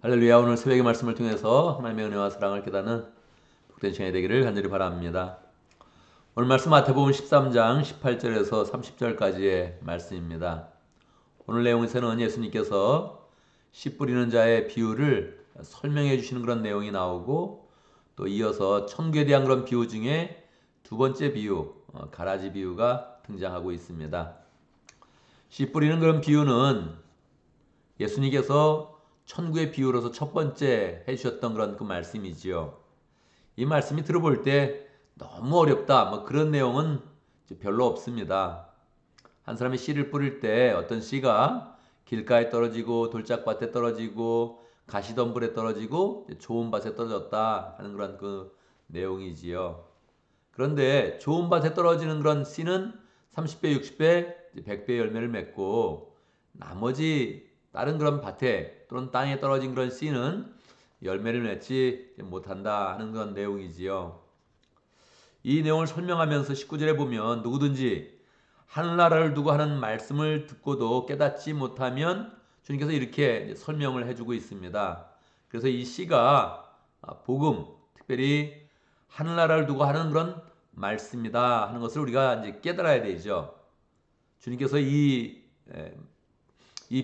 할렐루야. 오늘 새벽의 말씀을 통해서 하나님의 은혜와 사랑을 깨닫는 복된 시간이 되기를 간절히 바랍니다. 오늘 말씀 마태복음 13장 18절에서 30절까지의 말씀입니다. 오늘 내용에서는 예수님께서 씨 뿌리는 자의 비유를 설명해 주시는 그런 내용이 나오고, 또 이어서 천국에 대한 그런 비유 중에 두 번째 비유, 가라지 비유가 등장하고 있습니다. 씨 뿌리는 그런 비유는 예수님께서 천국의 비유로서 첫 번째 해주셨던 그런 그 말씀이지요. 이 말씀이 들어볼 때 너무 어렵다, 그런 내용은 별로 없습니다. 한 사람이 씨를 뿌릴 때 어떤 씨가 길가에 떨어지고 돌짝밭에 떨어지고 가시덤불에 떨어지고 좋은 밭에 떨어졌다 하는 그런 그 내용이지요. 그런데 좋은 밭에 떨어지는 그런 씨는 30배, 60배, 100배 열매를 맺고, 나머지 다른 그런 밭에 또는 땅에 떨어진 그런 씨는 열매를 맺지 못한다 하는 그런 내용이지요. 이 내용을 설명하면서 19절에 보면 누구든지 하늘나라를 두고 하는 말씀을 듣고도 깨닫지 못하면, 주님께서 이렇게 설명을 해주고 있습니다. 그래서 이 씨가 복음, 특별히 하늘나라를 두고 하는 그런 말씀이다 하는 것을 우리가 이제 깨달아야 되죠. 주님께서 이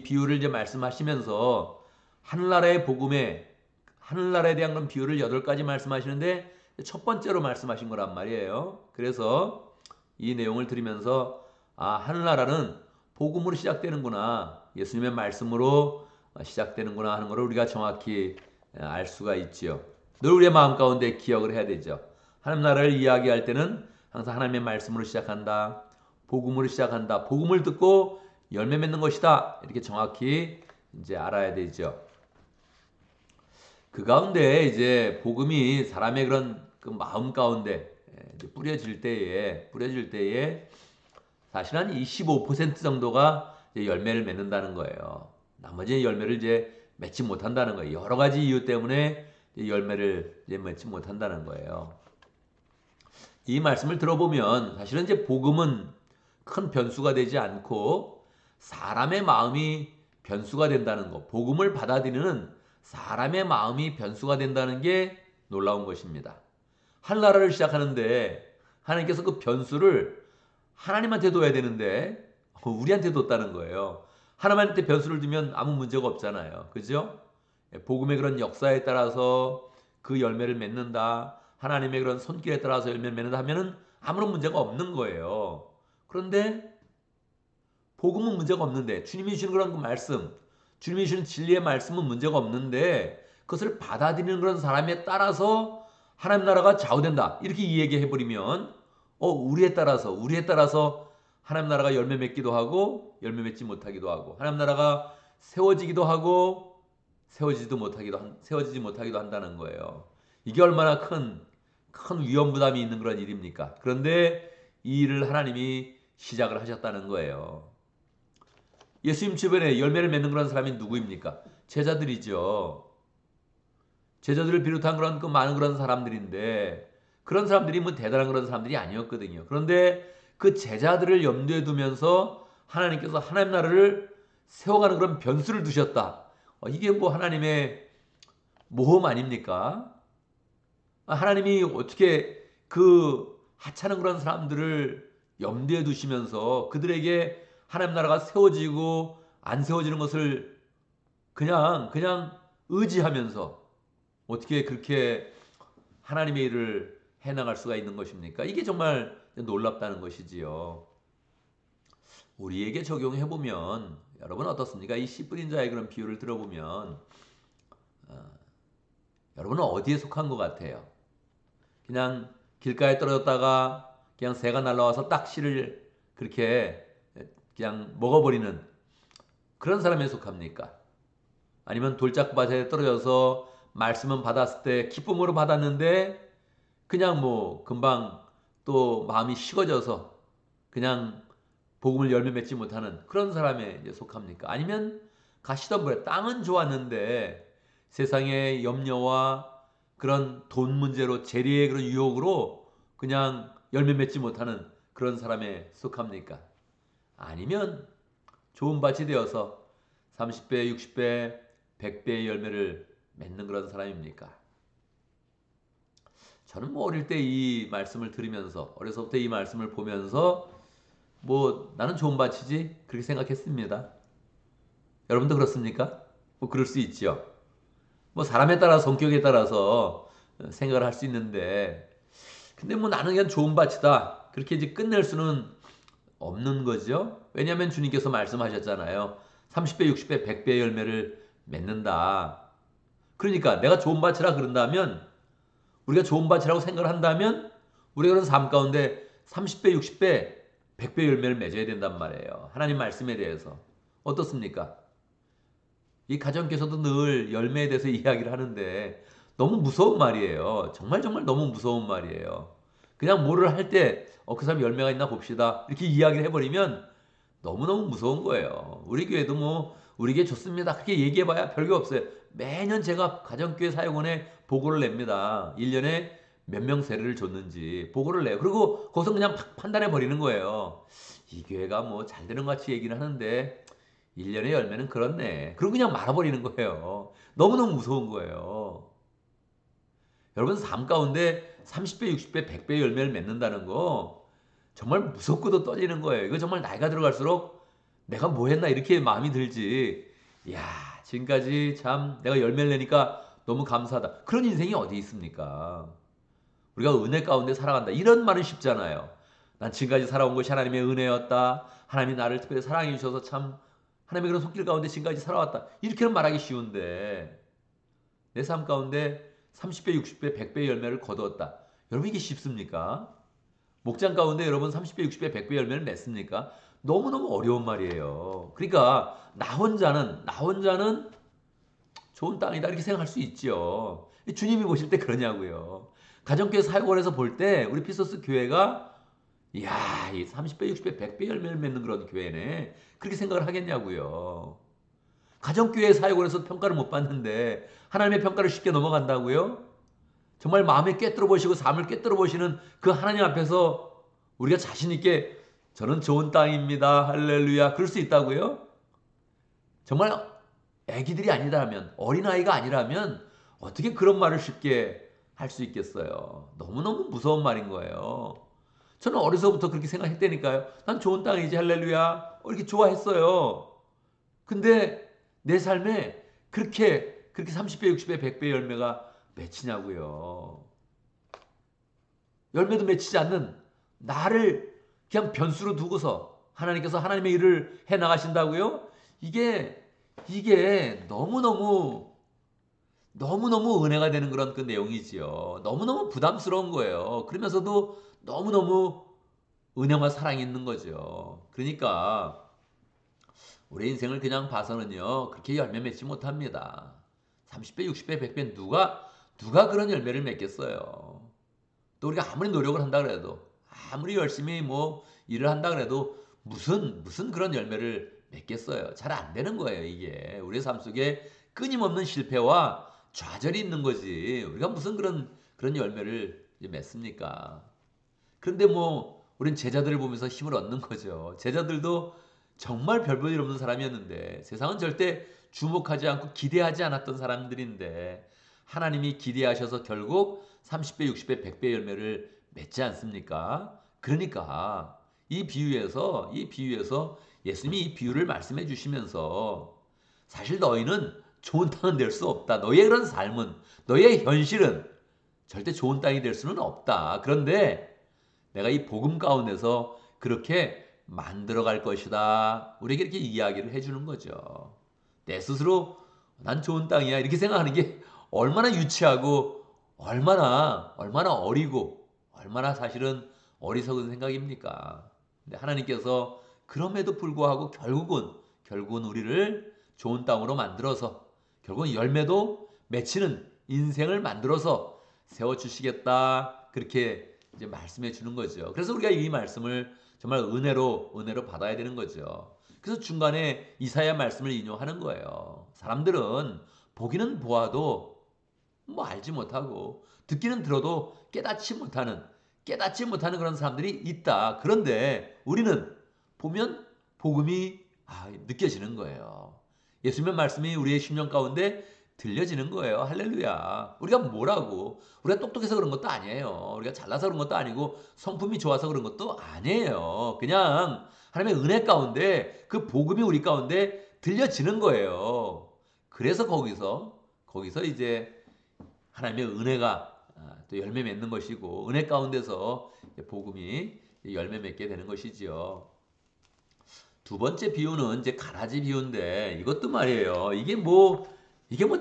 비유를 이제 말씀하시면서 하늘나라의 복음에, 하늘나라에 대한 그런 비유를 8가지 말씀하시는데 첫 번째로 말씀하신 거란 말이에요. 그래서 이 내용을 들으면서 하늘나라는 복음으로 시작되는구나, 예수님의 말씀으로 시작되는구나 하는 것을 우리가 정확히 알 수가 있지요. 늘 우리의 마음 가운데 기억을 해야 되죠. 하나님 나라를 이야기할 때는 항상 하나님의 말씀으로 시작한다, 복음으로 시작한다, 복음을 듣고 열매 맺는 것이다, 이렇게 정확히 이제 알아야 되죠. 그 가운데 이제 복음이 사람의 그런 그 마음 가운데 뿌려질 때에 사실 한 25% 정도가 이제 열매를 맺는다는 거예요. 나머지 열매를 이제 맺지 못한다는 거예요. 여러 가지 이유 때문에 열매를 이제 맺지 못한다는 거예요. 이 말씀을 들어보면 사실은 이제 복음은 큰 변수가 되지 않고 사람의 마음이 변수가 된다는 것, 복음을 받아들이는 사람의 마음이 변수가 된다는 게 놀라운 것입니다. 하늘나라를 시작하는데 하나님께서 그 변수를 하나님한테 둬야 되는데 우리한테 뒀다는 거예요. 하나님한테 변수를 두면 아무 문제가 없잖아요. 그죠? 복음의 그런 역사에 따라서 그 열매를 맺는다, 하나님의 그런 손길에 따라서 열매를 맺는다 하면은 아무런 문제가 없는 거예요. 그런데 복음은 문제가 없는데, 주님이 주시는 그런 그 말씀, 주님이 주시는 진리의 말씀은 문제가 없는데, 그것을 받아들이는 그런 사람에 따라서 하나님 나라가 좌우된다, 이렇게 이야기해 버리면 우리에 따라서 하나님 나라가 열매 맺기도 하고 열매 맺지 못하기도 하고, 하나님 나라가 세워지기도 하고 세워지지 못하기도 한다는 거예요. 이게 얼마나 큰 위험 부담이 있는 그런 일입니까? 그런데 이 일을 하나님이 시작을 하셨다는 거예요. 예수님 주변에 열매를 맺는 그런 사람이 누구입니까? 제자들이죠. 제자들을 비롯한 그런 그 많은 그런 사람들인데, 그런 사람들이 뭐 대단한 그런 사람들이 아니었거든요. 그런데 그 제자들을 염두에 두면서 하나님께서 하나님 나라를 세워가는 그런 변수를 두셨다. 이게 뭐 하나님의 모험 아닙니까? 하나님이 어떻게 그 하찮은 그런 사람들을 염두에 두시면서 그들에게 하나님 나라가 세워지고 안 세워지는 것을 그냥 의지하면서 어떻게 그렇게 하나님의 일을 해나갈 수가 있는 것입니까? 이게 정말 놀랍다는 것이지요. 우리에게 적용해 보면 여러분 어떻습니까? 이 씨 뿌린 자의 그런 비유를 들어보면 여러분은 어디에 속한 것 같아요? 그냥 길가에 떨어졌다가 그냥 새가 날라와서 딱 씨를 그렇게 그냥 먹어버리는 그런 사람에 속합니까? 아니면 돌짝밭에 떨어져서 말씀은 받았을 때 기쁨으로 받았는데 그냥 뭐 금방 또 마음이 식어져서 그냥 복음을 열매 맺지 못하는 그런 사람에 이제 속합니까? 아니면 가시덤불에 땅은 좋았는데 세상의 염려와 그런 돈 문제로, 재리의 그런 유혹으로 그냥 열매 맺지 못하는 그런 사람에 속합니까? 아니면 좋은 밭이 되어서 30배, 60배, 100배의 열매를 맺는 그런 사람입니까? 저는 뭐 어릴 때 이 말씀을 들으면서 어려서부터 이 말씀을 보면서 뭐 나는 좋은 밭이지 그렇게 생각했습니다. 여러분도 그렇습니까? 뭐 그럴 수 있죠. 뭐 사람에 따라 성격에 따라서 생각을 할 수 있는데 근데 뭐 나는 그냥 좋은 밭이다 그렇게 이제 끝낼 수는 없는 거죠. 왜냐하면 주님께서 말씀하셨잖아요. 30배, 60배, 100배의 열매를 맺는다. 그러니까 내가 좋은 밭이라 그런다면 우리가 좋은 밭이라고 생각을 한다면 우리가 그런 삶 가운데 30배, 60배, 100배 열매를 맺어야 된단 말이에요. 하나님 말씀에 대해서. 어떻습니까? 이 가정께서도 늘 열매에 대해서 이야기를 하는데 너무 무서운 말이에요. 정말 정말 너무 무서운 말이에요. 그냥 뭐를 할 때 그 사람 열매가 있나 봅시다. 이렇게 이야기를 해버리면 너무너무 무서운 거예요. 우리 교회도 뭐 우리 교회 좋습니다. 그렇게 얘기해봐야 별게 없어요. 매년 제가 가정교회 사역원에 보고를 냅니다. 1년에 몇 명 세례를 줬는지 보고를 내요. 그리고 거기서 그냥 판단해 버리는 거예요. 이 교회가 뭐 잘 되는 것 같이 얘기를 하는데 1년의 열매는 그렇네. 그리고 그냥 말아버리는 거예요. 너무너무 무서운 거예요. 여러분 삶 가운데 30배, 60배, 100배 열매를 맺는다는 거 정말 무섭고도 떨리는 거예요. 이거 정말 나이가 들어갈수록 내가 뭐 했나 이렇게 마음이 들지. 야, 지금까지 참 내가 열매를 내니까 너무 감사하다. 그런 인생이 어디 있습니까? 우리가 은혜 가운데 살아간다. 이런 말은 쉽잖아요. 난 지금까지 살아온 것이 하나님의 은혜였다. 하나님이 나를 특별히 사랑해 주셔서 참 하나님의 그런 손길 가운데 지금까지 살아왔다. 이렇게는 말하기 쉬운데 내 삶 가운데 30배, 60배, 100배의 열매를 거두었다. 여러분 이게 쉽습니까? 목장 가운데 여러분 30배, 60배, 100배 열매를 맺습니까? 너무너무 어려운 말이에요. 그러니까 나 혼자는 좋은 땅이다 이렇게 생각할 수 있죠. 주님이 보실 때 그러냐고요. 가정교회 사역원에서 볼 때 우리 피소스 교회가 이야 이 30배, 60배, 100배 열매를 맺는 그런 교회네. 그렇게 생각을 하겠냐고요. 가정교회 사역원에서 평가를 못 받는데 하나님의 평가를 쉽게 넘어간다고요? 정말 마음에 꿰뚫어 보시고 삶을 꿰뚫어 보시는 그 하나님 앞에서 우리가 자신 있게 저는 좋은 땅입니다. 할렐루야. 그럴 수 있다고요? 정말 아기들이 아니라면 어린아이가 아니라면 어떻게 그런 말을 쉽게 할 수 있겠어요? 너무너무 무서운 말인 거예요. 저는 어려서부터 그렇게 생각했다니까요. 난 좋은 땅이지 할렐루야. 이렇게 좋아했어요. 근데 내 삶에 그렇게 30배, 60배, 100배 열매가 맺히냐고요. 열매도 맺히지 않는 나를 그냥 변수로 두고서 하나님께서 하나님의 일을 해 나가신다고요? 이게 너무너무 은혜가 되는 그런 그 내용이지요. 너무너무 부담스러운 거예요. 그러면서도 너무너무 은혜와 사랑이 있는 거죠. 그러니까 우리 인생을 그냥 봐서는요. 그렇게 열매 맺지 못합니다. 30배, 60배, 100배 누가 그런 열매를 맺겠어요. 또 우리가 아무리 노력을 한다 그래도 아무리 열심히 뭐 일을 한다 그래도 무슨 그런 열매를 맺겠어요. 잘 안 되는 거예요, 이게. 우리의 삶 속에 끊임없는 실패와 좌절이 있는 거지. 우리가 무슨 그런 열매를 이제 맺습니까? 그런데 뭐 우린 제자들을 보면서 힘을 얻는 거죠. 제자들도 정말 별 볼 일 없는 사람이었는데 세상은 절대 주목하지 않고 기대하지 않았던 사람들인데 하나님이 기대하셔서 결국 30배, 60배, 100배 열매를 맺지 않습니까? 그러니까 이 비유에서 예수님이 이 비유를 말씀해 주시면서 사실 너희는 좋은 땅은 될 수 없다. 너희의 그런 삶은 너희의 현실은 절대 좋은 땅이 될 수는 없다. 그런데 내가 이 복음 가운데서 그렇게 만들어 갈 것이다. 우리에게 이렇게 이야기를 해주는 거죠. 내 스스로 난 좋은 땅이야. 이렇게 생각하는 게 얼마나 유치하고 얼마나 어리고 얼마나 사실은 어리석은 생각입니까? 근데 하나님께서 그럼에도 불구하고 결국은 우리를 좋은 땅으로 만들어서 결국은 열매도 맺히는 인생을 만들어서 세워주시겠다. 그렇게 이제 말씀해 주는 거죠. 그래서 우리가 이 말씀을 정말 은혜로 받아야 되는 거죠. 그래서 중간에 이사야 말씀을 인용하는 거예요. 사람들은 보기는 보아도 뭐 알지 못하고 듣기는 들어도 깨닫지 못하는 그런 사람들이 있다. 그런데 우리는 보면 복음이 느껴지는 거예요. 예수님의 말씀이 우리의 심령 가운데 들려지는 거예요. 할렐루야. 우리가 뭐라고? 우리가 똑똑해서 그런 것도 아니에요. 우리가 잘나서 그런 것도 아니고 성품이 좋아서 그런 것도 아니에요. 그냥 하나님의 은혜 가운데 그 복음이 우리 가운데 들려지는 거예요. 그래서 거기서 이제 하나님의 은혜가 또 열매 맺는 것이고 은혜 가운데서 복음이 열매 맺게 되는 것이지요. 두 번째 비유는 이제 가라지 비유인데 이것도 말이에요. 이게 뭐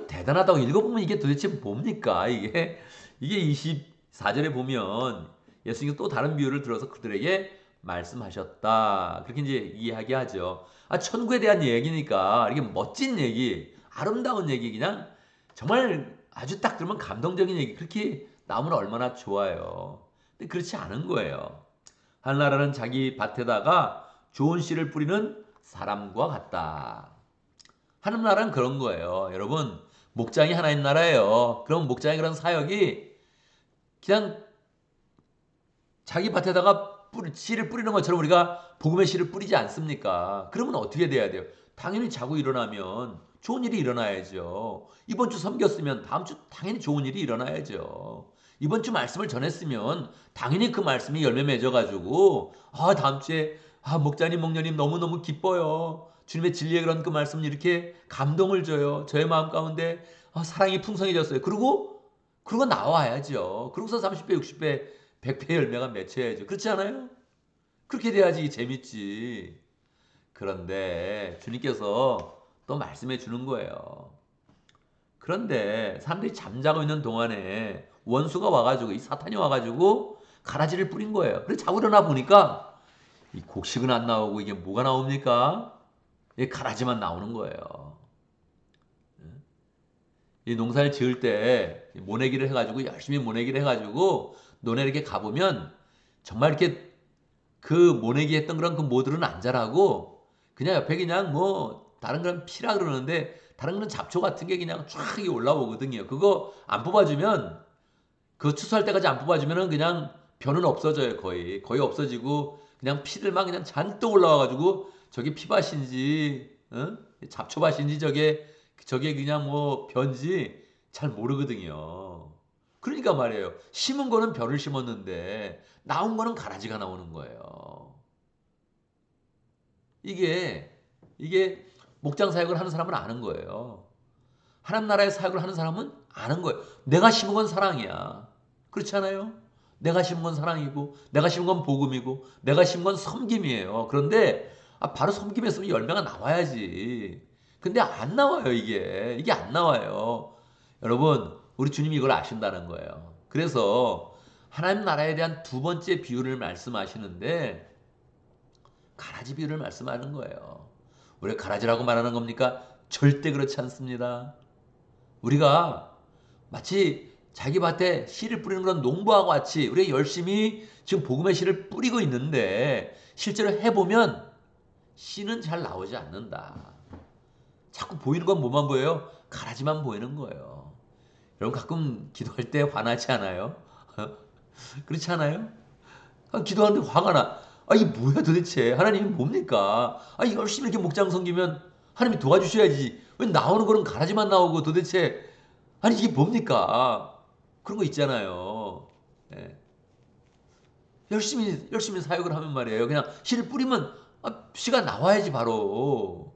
대단하다고 읽어보면 이게 도대체 뭡니까? 이게 24절에 보면 예수님께서 또 다른 비유를 들어서 그들에게 말씀하셨다. 그렇게 이제 이야기하죠. 천국에 대한 얘기니까 이게 멋진 얘기, 아름다운 얘기, 그냥 정말 아주 딱 들으면 감동적인 얘기 그렇게 나오면 얼마나 좋아요. 근데 그렇지 않은 거예요. 하늘나라는 자기 밭에다가 좋은 씨를 뿌리는 사람과 같다. 하늘나라는 그런 거예요. 여러분, 목장이 하나님 나라예요. 그럼 목장의 그런 사역이 그냥 자기 밭에다가 씨를 뿌리는 것처럼 우리가 복음의 씨를 뿌리지 않습니까? 그러면 어떻게 돼야 돼요? 당연히 자고 일어나면 좋은 일이 일어나야죠. 이번 주 섬겼으면 다음 주 당연히 좋은 일이 일어나야죠. 이번 주 말씀을 전했으면 당연히 그 말씀이 열매 맺어가지고 다음 주에 목자님 목녀님 너무너무 기뻐요. 주님의 진리의 그런 그 말씀이 이렇게 감동을 줘요. 저의 마음 가운데 사랑이 풍성해졌어요. 그러고 나와야죠. 그러고서 30배, 60배, 100배 열매가 맺혀야죠. 그렇지 않아요? 그렇게 돼야지 재밌지. 그런데 주님께서 또 말씀해 주는 거예요. 그런데 사람들이 잠자고 있는 동안에 원수가 와가지고 이 사탄이 와가지고 가라지를 뿌린 거예요. 그래서 자고 일어나 보니까 이 곡식은 안 나오고 이게 뭐가 나옵니까? 이 가라지만 나오는 거예요. 이 농사를 지을 때 모내기를 해가지고 열심히 모내기를 해가지고 논에 이렇게 가보면 정말 이렇게 그 모내기 했던 그런 그 모들은 안 자라고 그냥 옆에 그냥 뭐 다른 그런 피라 그러는데 다른 그런 잡초 같은 게 그냥 쫙 올라오거든요. 그거 안 뽑아주면 그 추수할 때까지 안 뽑아주면은 그냥 벼는 없어져요. 거의 없어지고 그냥 피들만 그냥 잔뜩 올라와가지고 저게 피밭인지 잡초밭인지 저게 그냥 뭐 벼인지 잘 모르거든요. 그러니까 말이에요. 심은 거는 벼를 심었는데 나온 거는 가라지가 나오는 거예요. 이게 목장 사역을 하는 사람은 아는 거예요. 하나님 나라의 사역을 하는 사람은 아는 거예요. 내가 심은 건 사랑이야. 그렇지 않아요? 내가 심은 건 사랑이고 내가 심은 건 복음이고 내가 심은 건 섬김이에요. 그런데 바로 섬김했으면 열매가 나와야지. 근데 안 나와요, 이게 안 나와요. 여러분, 우리 주님이 이걸 아신다는 거예요. 그래서 하나님 나라에 대한 두 번째 비유를 말씀하시는데 가라지 비유를 말씀하는 거예요. 우리가 가라지라고 말하는 겁니까? 절대 그렇지 않습니다. 우리가 마치 자기 밭에 씨를 뿌리는 그런 농부와 같이 우리가 열심히 지금 복음의 씨를 뿌리고 있는데 실제로 해보면 씨는 잘 나오지 않는다. 자꾸 보이는 건 뭐만 보여요? 가라지만 보이는 거예요. 여러분 가끔 기도할 때 화나지 않아요? 그렇지 않아요? 기도하는데 화가 나. 이게 뭐야 도대체? 하나님이 뭡니까? 열심히 이렇게 목장 섬기면 하나님이 도와주셔야지. 왜 나오는 거는 가라지만 나오고 도대체 이게 뭡니까? 그런 거 있잖아요. 예. 열심히 사역을 하면 말이에요. 그냥 씨를 뿌리면 씨가 나와야지 바로.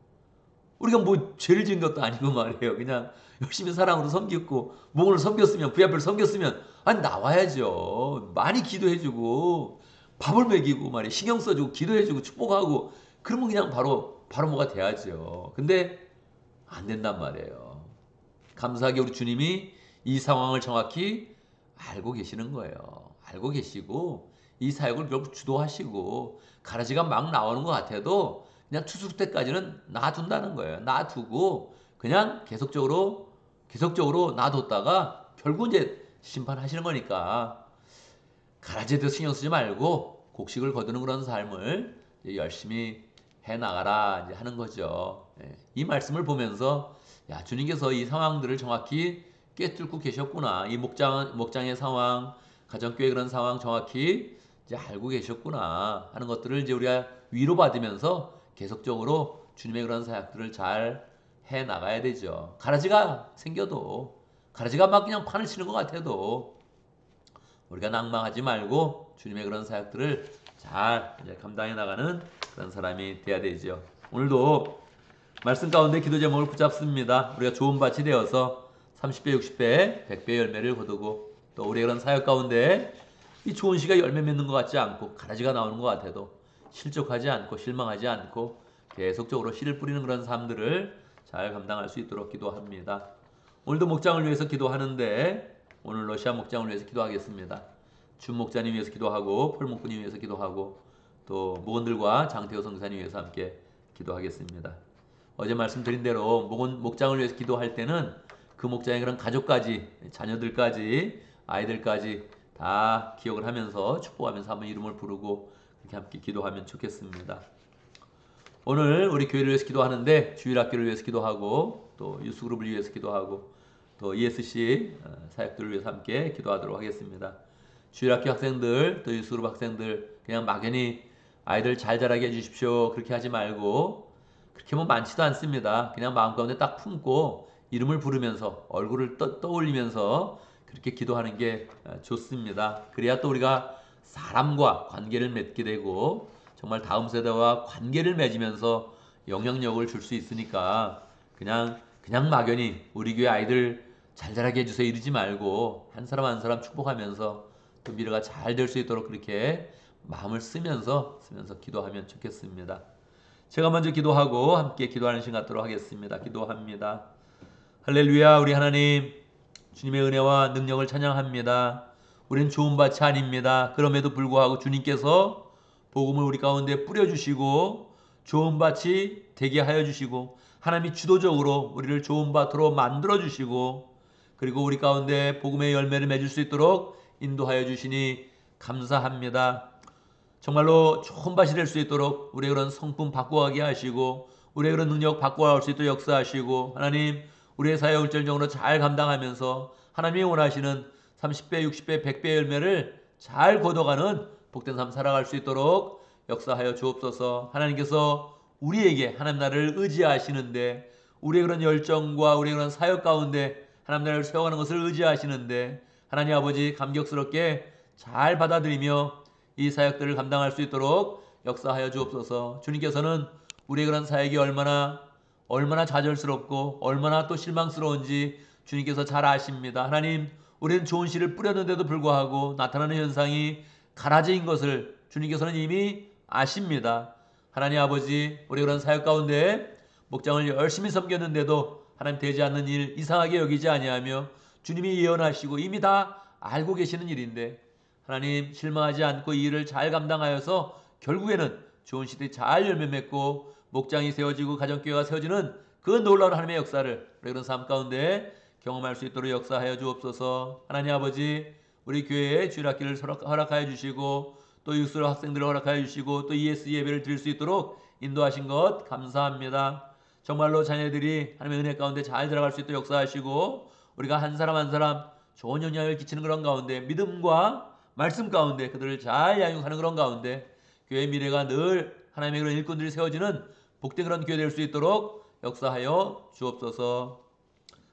우리가 뭐 죄를 지은 것도 아니고 말이에요. 그냥 열심히 사랑으로 섬겼고 몸을 섬겼으면 부야별을 섬겼으면 나와야죠. 많이 기도해주고 밥을 먹이고 말이에요. 신경 써주고 기도해주고 축복하고 그러면 그냥 바로 뭐가 돼야죠. 근데 안 된단 말이에요. 감사하게 우리 주님이 이 상황을 정확히 알고 계시는 거예요. 알고 계시고 이 사역을 결국 주도하시고 가라지가 막 나오는 것 같아도 그냥 추수 때까지는 놔둔다는 거예요. 놔두고 그냥 계속적으로 놔뒀다가 결국 이제 심판하시는 거니까 가라지에 대해서 신경 쓰지 말고 곡식을 거두는 그런 삶을 열심히 해 나가라 이제 하는 거죠. 이 말씀을 보면서 주님께서 이 상황들을 정확히 꿰뚫고 계셨구나. 이 목장의 상황, 가정교회 그런 상황 정확히 이제 알고 계셨구나 하는 것들을 이제 우리가 위로받으면서 계속적으로 주님의 그런 사역들을 잘 해 나가야 되죠. 가라지가 생겨도, 가라지가 막 그냥 판을 치는 것 같아도 우리가 낭망하지 말고 주님의 그런 사역들을 잘 이제 감당해 나가는 그런 사람이 돼야 되죠. 오늘도 말씀 가운데 기도 제목을 붙잡습니다. 우리가 좋은 밭이 되어서 30배, 60배, 100배 열매를 거두고, 또 우리의 그런 사역 가운데 이 좋은 씨가 열매 맺는 것 같지 않고 가라지가 나오는 것 같아도 실족하지 않고 실망하지 않고 계속적으로 씨를 뿌리는 그런 삶들을 잘 감당할 수 있도록 기도합니다. 오늘도 목장을 위해서 기도하는데, 오늘 러시아 목장을 위해서 기도하겠습니다. 준 목자님 위해서 기도하고, 폴 목사님 위해서 기도하고, 또 목원들과 장태호 성사님 위해서 함께 기도하겠습니다. 어제 말씀드린 대로 목장을 위해서 기도할 때는 그 목장의 그런 가족까지, 자녀들까지, 아이들까지 다 기억을 하면서 축복하면서 한번 이름을 부르고 그렇게 함께 기도하면 좋겠습니다. 오늘 우리 교회를 위해서 기도하는데 주일학교를 위해서 기도하고, 또 유스그룹을 위해서 기도하고, 또 ESC 사역들을 위해서 함께 기도하도록 하겠습니다. 주일학교 학생들, 또 유스그룹 학생들 그냥 막연히 아이들 잘 자라게 해주십시오 그렇게 하지 말고, 그렇게 뭐 많지도 않습니다. 그냥 마음 가운데 딱 품고 이름을 부르면서 얼굴을 떠올리면서 그렇게 기도하는 게 좋습니다. 그래야 또 우리가 사람과 관계를 맺게 되고 정말 다음 세대와 관계를 맺으면서 영향력을 줄 수 있으니까, 그냥 막연히 우리 교회 아이들 잘 자라게 해주세요 이러지 말고 한 사람 한 사람 축복하면서 또 미래가 잘 될 수 있도록 그렇게 마음을 쓰면서 기도하면 좋겠습니다. 제가 먼저 기도하고 함께 기도하는 시간 갖도록 하겠습니다. 기도합니다. 할렐루야. 우리 하나님, 주님의 은혜와 능력을 찬양합니다. 우린 좋은 밭이 아닙니다. 그럼에도 불구하고 주님께서 복음을 우리 가운데 뿌려주시고 좋은 밭이 되게 하여 주시고, 하나님이 주도적으로 우리를 좋은 밭으로 만들어 주시고, 그리고 우리 가운데 복음의 열매를 맺을 수 있도록 인도하여 주시니 감사합니다. 정말로 좋은 밭이 될 수 있도록 우리의 그런 성품 바꿔가게 하시고, 우리의 그런 능력 바꿔갈 수 있도록 역사하시고, 하나님 우리의 사역을 절정으로 잘 감당하면서 하나님이 원하시는 30배, 60배, 100배 열매를 잘 거둬가는 복된 삶 살아갈 수 있도록 역사하여 주옵소서. 하나님께서 우리에게 하나님 나라를 의지하시는데, 우리의 그런 열정과 우리의 그런 사역 가운데 하나님 나라를 세워가는 것을 의지하시는데, 하나님 아버지 감격스럽게 잘 받아들이며 이 사역들을 감당할 수 있도록 역사하여 주옵소서. 주님께서는 우리의 그런 사역이 얼마나 좌절스럽고 얼마나 또 실망스러운지 주님께서 잘 아십니다. 하나님, 우리는 좋은 씨를 뿌렸는데도 불구하고 나타나는 현상이 가라지인 것을 주님께서는 이미 아십니다. 하나님 아버지, 우리의 그런 사역 가운데 목장을 열심히 섬겼는데도 하나님 되지 않는 일 이상하게 여기지 아니하며 주님이 예언하시고 이미 다 알고 계시는 일인데, 하나님 실망하지 않고 이 일을 잘 감당하여서 결국에는 좋은 시대에 잘 열매 맺고 목장이 세워지고 가정교회가 세워지는 그 놀라운 하나님의 역사를 우리 그런 삶 가운데 경험할 수 있도록 역사하여 주옵소서. 하나님 아버지, 우리 교회에 주일학기를 허락하여 주시고, 또 유스로 학생들을 허락하여 주시고, 또 ES 예배를 드릴 수 있도록 인도하신 것 감사합니다. 정말로 자녀들이 하나님의 은혜 가운데 잘 들어갈 수 있도록 역사하시고, 우리가 한 사람 한 사람 좋은 영향을 끼치는 그런 가운데 믿음과 말씀 가운데 그들을 잘 양육하는 그런 가운데 교회의 미래가 늘 하나님의 그런 일꾼들이 세워지는 복된 그런 교회 될 수 있도록 역사하여 주옵소서.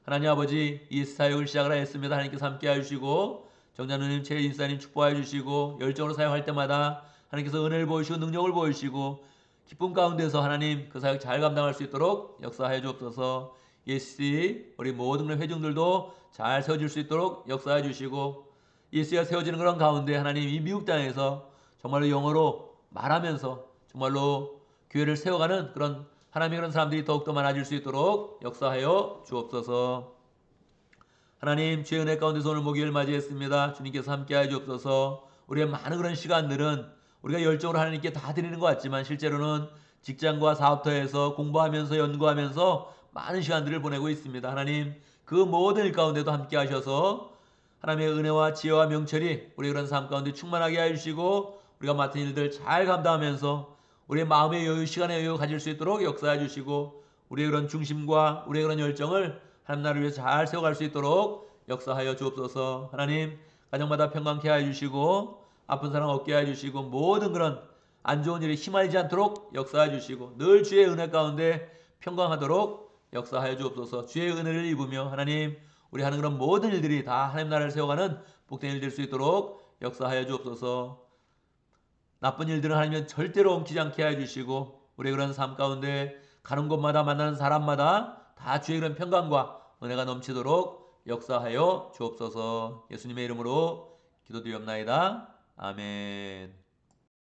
하나님 아버지, 이 사역을 시작을 하였습니다. 하나님께서 함께 해주시고 정자누님, 최인사님 축복해 주시고 열정으로 사역할 때마다 하나님께서 은혜를 보이시고 능력을 보이시고 기쁨 가운데서 하나님 그 사역 잘 감당할 수 있도록 역사해 주옵소서. ESC 우리 모든 회중들도 잘 세워질 수 있도록 역사해 주시고, ESC가 세워지는 그런 가운데 하나님 이 미국 땅에서 정말로 영어로 말하면서 정말로 교회를 세워가는 그런 하나님의 그런 사람들이 더욱더 많아질 수 있도록 역사하여 주옵소서. 하나님, 주의 은혜 가운데서 오늘 목요일 맞이했습니다. 주님께서 함께하여 주옵소서. 우리의 많은 그런 시간들은 우리가 열정으로 하나님께 다 드리는 것 같지만 실제로는 직장과 사업터에서 공부하면서 연구하면서 많은 시간들을 보내고 있습니다. 하나님, 그 모든 일 가운데도 함께 하셔서 하나님의 은혜와 지혜와 명철이 우리 그런 삶 가운데 충만하게 해주시고, 우리가 맡은 일들 잘 감당하면서 우리의 마음의 여유, 시간의 여유 가질 수 있도록 역사해 주시고, 우리의 그런 중심과 우리의 그런 열정을 하나님 나라를 위해서 잘 세워갈 수 있도록 역사하여 주옵소서. 하나님, 가정마다 평강케 하여 주시고 아픈 사람 얻게 하여 주시고 모든 그런 안 좋은 일에 휘말리지 않도록 역사해 주시고 늘 주의 은혜 가운데 평강하도록 역사하여 주옵소서. 주의 은혜를 입으며 하나님 우리 하는 그런 모든 일들이 다 하나님 나라를 세워가는 복된 일 될 수 있도록 역사하여 주옵소서. 나쁜 일들은 하나님은 절대로 엉키지 않게 하여 주시고 우리의 그런 삶 가운데 가는 곳마다 만나는 사람마다 다 주의 그런 평강과 은혜가 넘치도록 역사하여 주옵소서. 예수님의 이름으로 기도드리옵나이다. 아멘.